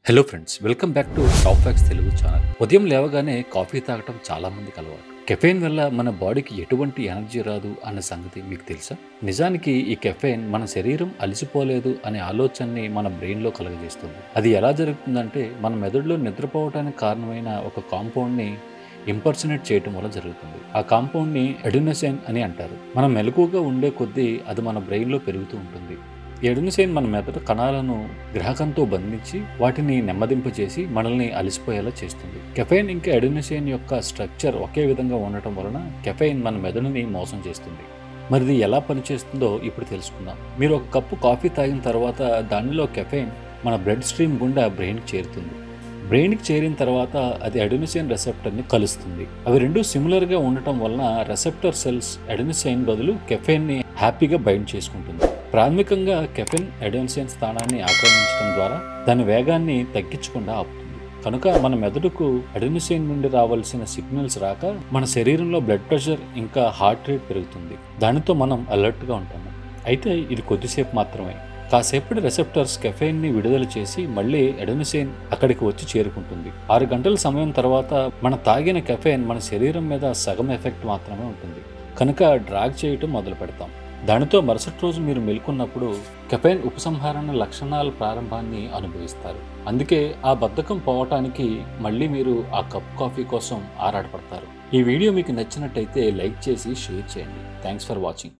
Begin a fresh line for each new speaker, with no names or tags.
Hello friends, welcome back to top facts Telugu channel. ఉదయం లేవగానే coffee తాగటం చాలా మందికి అలవాటు. కెఫెయిన్ వల్ల మన బాడీకి ఎటువంటి ఎనర్జీ రాదు అన్న సంగతి మీకు తెలుసా? నిజానికి ఈ కెఫెయిన్ మన శరీరం అలసిపోలేదు అనే ఆలోచనని మన బ్రెయిన్లో కలుగజేస్తుంది. అది ఎలా జరుగుతుందంటే మన మెదడులో నిద్రపోవడానికి కారణమైన ఒక కాంపౌండ్ని ఇంపర్సనేట్ చేయటం వల్ల జరుగుతుంది. ఆ కాంపౌండ్ని ఎడినోసైన్ అని అంటారు. మనం మెలకువగా ఉండే కొద్దీ అది మన బ్రెయిన్లో పెరుగుతూ ఉంటుంది. ఎడినోసైన్ మన మెదడు కణాలను గ్రాహకంతో బంధించి వాటిని నెమ్మదింపజేసి మనల్ని అలసిపోయేలా చేస్తుంది. కెఫెయిన్ ఇంకా ఎడినోసైన్ యొక్క స్ట్రక్చర్ ఒకే విధంగా ఉండటం వలన కెఫెయిన్ మన మెదడుని మోసం చేస్తుంది. మరి ఇది ఎలా పనిచేస్తుందో ఇప్పుడు తెలుసుకుందాం. మీరు ఒక కప్పు కాఫీ తాగిన తర్వాత దానిలో కెఫెయిన్ మన బ్లడ్ స్ట్రీమ్ గుండా బ్రెయిన్కి చేరుతుంది. బ్రెయిన్కి చేరిన తర్వాత అది అడెనోసైన్ రెసెప్టర్ని కలుస్తుంది. అవి రెండు సిమిలర్గా ఉండటం వలన రెసెప్టర్ సెల్స్ అడెనోసైన్ బదులు కెఫెయిన్ని హ్యాపీగా బైండ్ చేసుకుంటుంది. ప్రాథమికంగా కెఫెయిన్ అడెనోసైన్ స్థానాన్ని ఆక్రమించడం ద్వారా దాని వేగాన్ని తగ్గించకుండా ఆపుతుంది. కనుక మన మెదడుకు అడెనోసైన్ నుండి రావాల్సిన సిగ్నల్స్ రాక మన శరీరంలో బ్లడ్ ప్రెషర్ ఇంకా హార్ట్ రేట్ పెరుగుతుంది. దానితో మనం అలర్ట్గా ఉంటాము. అయితే ఇది కొద్దిసేపు మాత్రమే. కాసేపటి రెసెప్టర్స్ కెఫెయిన్ని విడుదల చేసి మళ్ళీ అడెనోసైన్ అక్కడికి వచ్చి చేరుకుంటుంది. 6 గంటల సమయం తర్వాత మన తాగిన కెఫెయిన్ మన శరీరం మీద సగం ఎఫెక్ట్ మాత్రమే ఉంటుంది. కనుక డ్రాగ్ చేయటం మొదలు పెడతాం. దానితో మరుసటి రోజు మీరు మెలుకున్నప్పుడు కెఫెయిన్ ఉపసంహరణ లక్షణాల ప్రారంభాన్ని అనుభవిస్తారు. అందుకే ఆ బద్ధకం పోవటానికి మళ్ళీ మీరు ఆ కప్ కాఫీ కోసం ఆరాటపడతారు. ఈ వీడియో మీకు నచ్చినట్టయితే లైక్ చేసి షేర్ చేయండి. Thanks for watching.